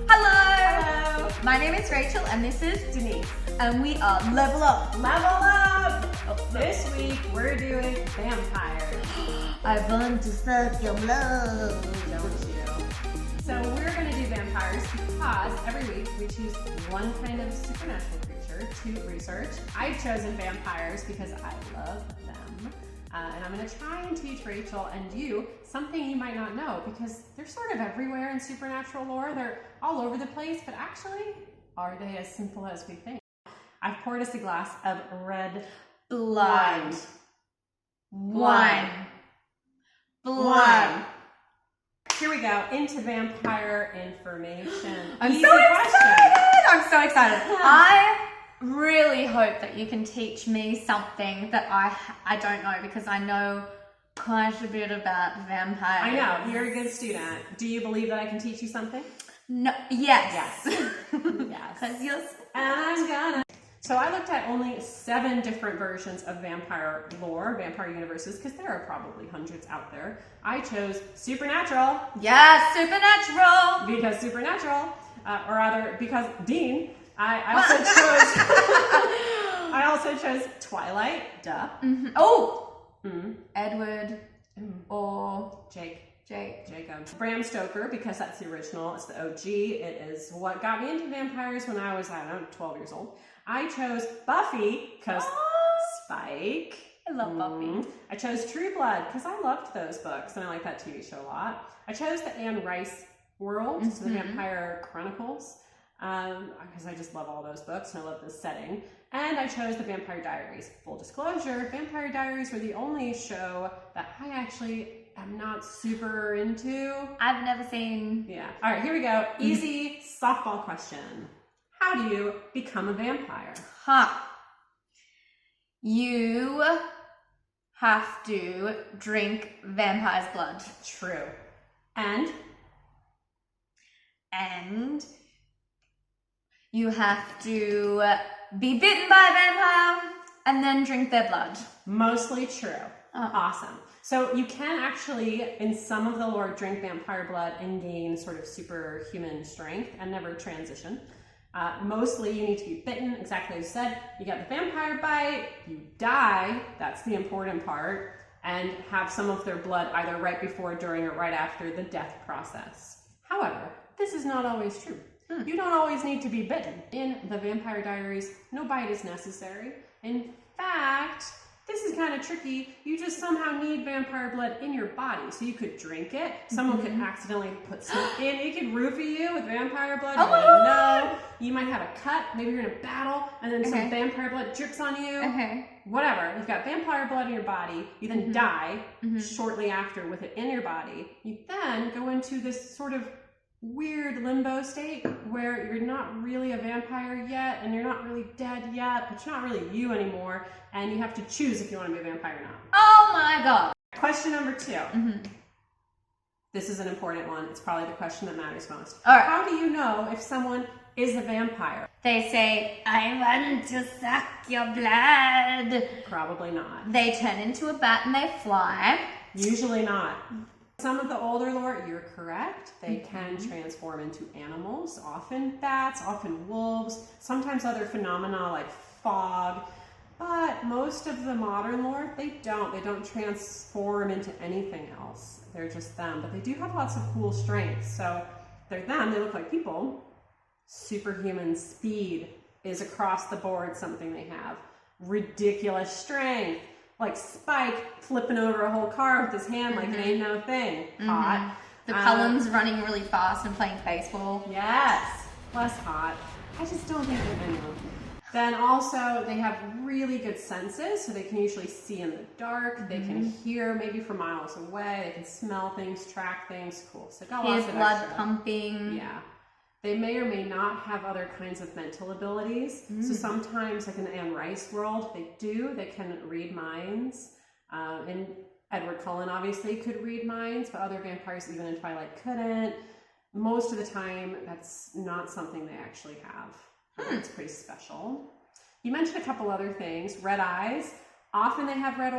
Hello! My name is Rachel and this is Denise. And we are Level Up! Level Up! This week we're doing vampires. I want to suck your blood. Don't you? So we're going to do vampires because every week we choose one kind of supernatural creature to research. I've chosen vampires because I love them. And I'm going to try and teach Rachel and you something you might not know because they're sort of everywhere in supernatural lore. They're all over the place, but actually, are they as simple as we think? I've poured us a glass of red Blood. Wine. Blood. Here we go, into vampire information. I'm Easy so question. excited! I'm so excited. I really hope that you can teach me something that I don't know because I know quite a bit about vampires. I know, you're a good student. Do you believe that I can teach you something? No. Yes. Yes. Yes. Because you're... And I'm gonna. So I looked at only 7 different versions of vampire lore, vampire universes, because there are probably hundreds out there. I chose supernatural. Yes, supernatural. Because supernatural, or rather, because Dean. I also chose Twilight. Duh. Mm-hmm. Oh. Edward or Jacob. Bram Stoker, because that's the original. It's the OG. It is what got me into vampires when I was, 12 years old. I chose Buffy because Spike. I love Buffy. I chose True Blood because I loved those books and I like that TV show a lot. I chose the Anne Rice world, so the Vampire Chronicles, because I just love all those books and I love this setting. And I chose the Vampire Diaries. Full disclosure, Vampire Diaries were the only show that I actually am not super into. I've never seen... Yeah. All right, here we go. Easy softball question. How do you become a vampire? You have to drink vampire's blood. True. And you have to be bitten by a vampire and then drink their blood. Mostly true. Awesome. So you can actually, in some of the lore, drink vampire blood and gain sort of superhuman strength and never transition. Mostly you need to be bitten, exactly as you said. You get the vampire bite, you die, that's the important part, and have some of their blood either right before, during, or right after the death process. However, this is not always true. You don't always need to be bitten. In the Vampire Diaries, no bite is necessary. In fact, this is kind of tricky. You just somehow need vampire blood in your body. So you could drink it. Someone could accidentally put some in. It could roofie you with vampire blood. You wouldn't know. You might have a cut. Maybe you're in a battle and then some vampire blood drips on you. Whatever. You've got vampire blood in your body. You then die shortly after with it in your body. You then go into this sort of weird limbo state where you're not really a vampire yet and you're not really dead yet, but you're not really you anymore, and you have to choose if you want to be a vampire or not. Oh my god. Question number 2. This is an important one. It's probably the question that matters most. All right. How do you know if someone is a vampire? They say, I want to suck your blood. Probably not. They turn into a bat and they fly. Usually not. Some of the older lore, you're correct. They can transform into animals, often bats, often wolves, sometimes other phenomena like fog. But most of the modern lore, they don't transform into anything else. They're just them. But they do have lots of cool strengths. So they're them, they look like people. Superhuman speed is across the board something they have. Ridiculous strength. Like Spike flipping over a whole car with his hand like it ain't no thing. Hot. The Cullens running really fast and playing baseball. Yes. Less hot. I just don't think they're anyone. Then also they have really good senses, so they can usually see in the dark. They can hear maybe from miles away. They can smell things, track things. Cool. So got lots of blood extra. pumping. Yeah. They may or may not have other kinds of mental abilities. So sometimes, like in the Anne Rice world, they can read minds. And Edward Cullen obviously could read minds, but other vampires, even in Twilight, couldn't. Most of the time, that's not something they actually have. It's pretty special. You mentioned a couple other things. Red eyes. Often they have red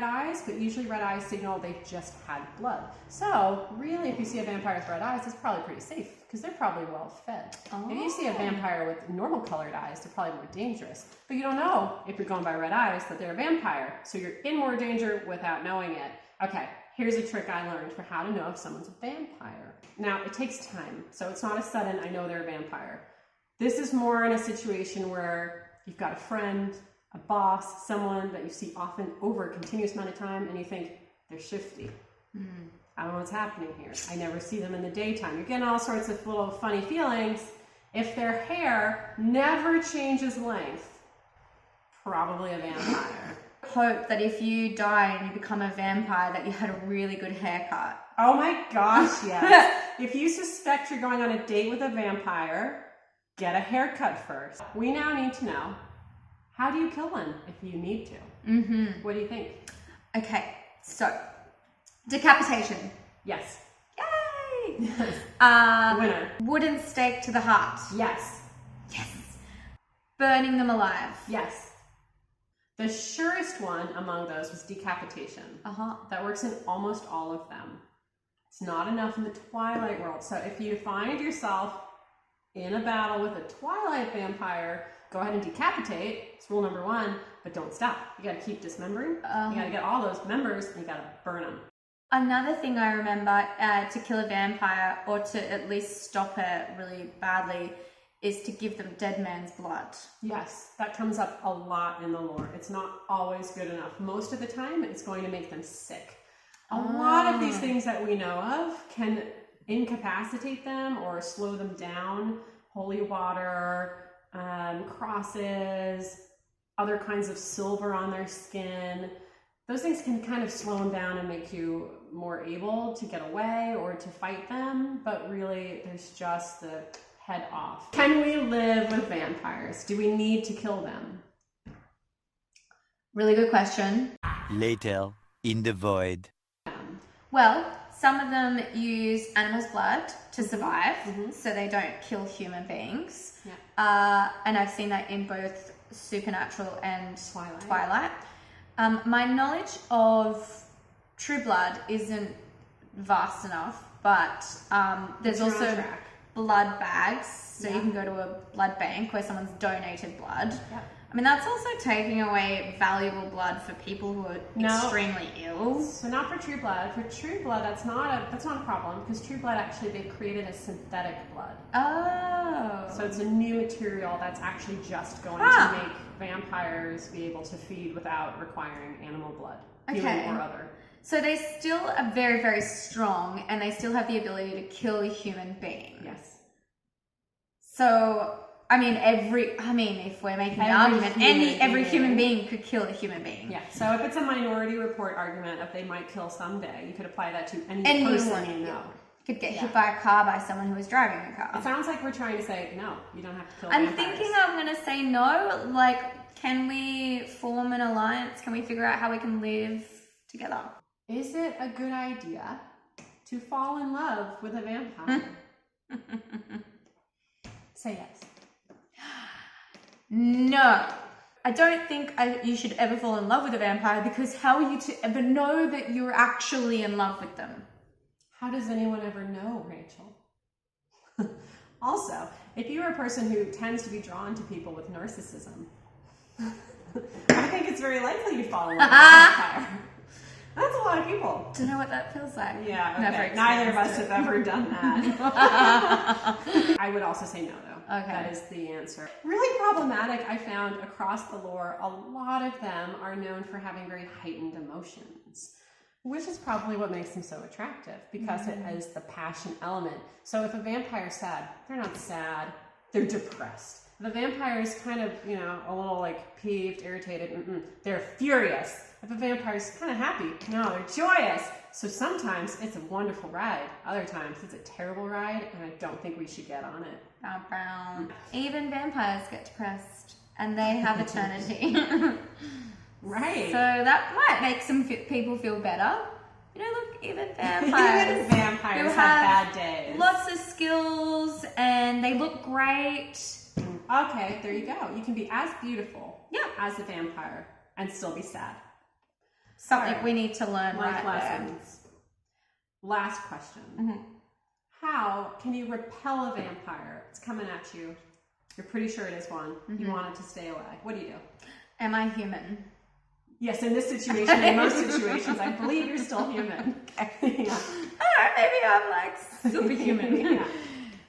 eyes, but usually red eyes signal they just had blood. So really, if you see a vampire with red eyes, it's probably pretty safe because they're probably well fed. Oh. If you see a vampire with normal colored eyes, they're probably more dangerous. But you don't know if you're going by red eyes that they're a vampire. So you're in more danger without knowing it. Okay, here's a trick I learned for how to know if someone's a vampire. Now, it takes time. So it's not a sudden, I know they're a vampire. This is more in a situation where you've got a friend, a boss, someone that you see often over a continuous amount of time, and you think they're shifty. I don't know what's happening here. I never see them in the daytime. You're getting all sorts of little funny feelings. If their hair never changes length, probably a vampire. Hope that if you die and you become a vampire that you had a really good haircut. Oh my gosh, yes. If you suspect you're going on a date with a vampire, get a haircut first. We now need to know, how do you kill one if you need to? What do you think? Okay, so decapitation. Yes. Yay! Winner. Wooden stake to the heart. Yes. Yes. Burning them alive. Yes. The surest one among those was decapitation. That works in almost all of them. It's not enough in the Twilight world. So if you find yourself in a battle with a Twilight vampire, go ahead and decapitate. It's rule number 1, but don't stop. You gotta keep dismembering. You gotta get all those members and you gotta burn them. Another thing I remember to kill a vampire, or to at least stop it really badly, is to give them dead man's blood. Yes, that comes up a lot in the lore. It's not always good enough. Most of the time, it's going to make them sick. A lot of these things that we know of can incapacitate them or slow them down. Holy water, crosses, other kinds of silver on their skin. Those things can kind of slow them down and make you more able to get away or to fight them, but really there's just the head off. Can we live with vampires? Do we need to kill them? Really good question. Later, in the void. Well, some of them use animals' blood to survive, so they don't kill human beings. And I've seen that in both Supernatural and Twilight. My knowledge of True Blood isn't vast enough, but there's also blood bags, so you can go to a blood bank where someone's donated blood. I mean, that's also taking away valuable blood for people who are extremely ill. So not for True Blood. For True Blood, that's not a problem, because True Blood, actually, they've created a synthetic blood. Oh. So it's a new material that's actually just going to make vampires be able to feed without requiring animal blood, human or other. So they still are very, very strong, and they still have the ability to kill a human being. Yes. So, if we're making the argument, every human being could kill a human being. Yeah. So if it's a Minority Report argument of they might kill someday, you could apply that to any person you know. Could get hit by a car by someone who was driving a car. It sounds like we're trying to say, no, you don't have to kill I'm vampires. thinking I'm going to say no. Like, can we form an alliance? Can we figure out how we can live together? Is it a good idea to fall in love with a vampire? Say yes. No. I don't think you should ever fall in love with a vampire, because how are you to ever know that you're actually in love with them? How does anyone ever know, Rachel? Also, if you're a person who tends to be drawn to people with narcissism, I think it's very likely you fall in love with a vampire. That's a lot of people. Do you know what that feels like? Yeah, okay. Neither of us have ever done that. I would also say no, though. Okay. That is the answer. Really problematic, I found, across the lore. A lot of them are known for having very heightened emotions, which is probably what makes them so attractive, because it has the passion element. So if a vampire is sad, they're not sad, they're depressed. If a vampire is kind of, a little like peeved, irritated, they're furious. If a vampire is kind of happy, no, they're joyous. So sometimes it's a wonderful ride. Other times it's a terrible ride, and I don't think we should get on it. Even vampires get depressed, and they have eternity. Right. So that might make some people feel better. Look, even vampires. Even vampires have bad days. Lots of skills, and they look great. Okay, there you go. You can be as beautiful as a vampire, and still be sad. Something we need to learn Life right lessons. Last question. Mm-hmm. How can you repel a vampire? It's coming at you. You're pretty sure it is one. You want it to stay away. What do you do? there. Am I human? Yes, in this situation, in most situations, I believe you're still human. Okay. Yeah. Maybe I'm like superhuman. Yeah.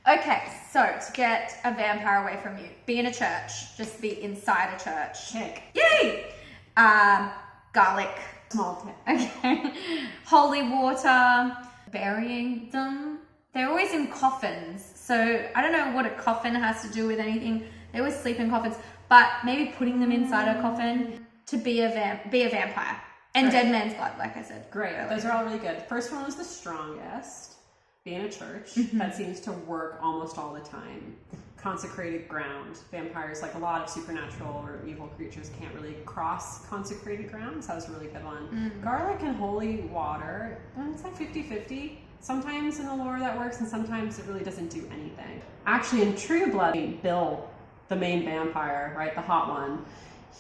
Okay, so to get a vampire away from you, be in a church. Just be inside a church. Tick. Yay! Garlic. Small tick. Okay. Holy water. Burying them. They're always in coffins. So I don't know what a coffin has to do with anything. They always sleep in coffins. But maybe putting them inside a coffin to be a vampire. And dead man's blood, like I said. Great. earlier. Those are all really good. First one was the strongest. Be in a church. That seems to work almost all the time. Consecrated ground. Vampires, like a lot of supernatural or evil creatures, can't really cross consecrated ground. So that was a really good one. Garlic and holy water. It's like 50-50. Sometimes in the lore that works, and sometimes it really doesn't do anything. Actually, in True Blood, Bill, the main vampire, right, the hot one,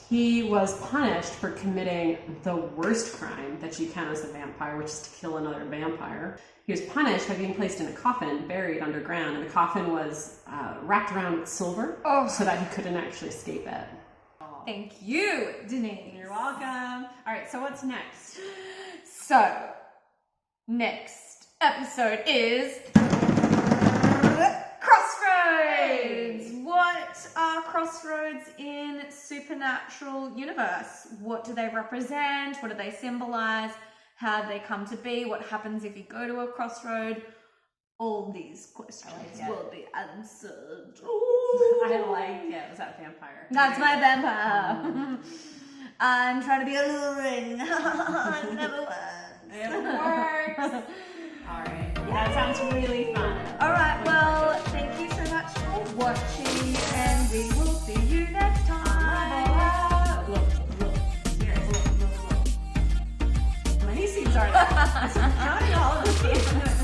he was punished for committing the worst crime that you can as a vampire, which is to kill another vampire. He was punished by being placed in a coffin, buried underground, and the coffin was wrapped around with silver so that he couldn't actually escape it. Thank you, Denise. You're welcome. All right, so what's next? So, next episode is Crossroads. What are crossroads in supernatural universe? What do they represent? What do they symbolize? How do they come to be? What happens if you go to a crossroad? All these questions will be answered. I like it. Was that vampire? That's my vampire. I'm trying to be alluring. It never works. It works. All right. Yeah, that sounds really fun. All right. Well, thank you so much for watching, and we will see you next time. Look. How many seeds are there? I'm counting all of the seeds.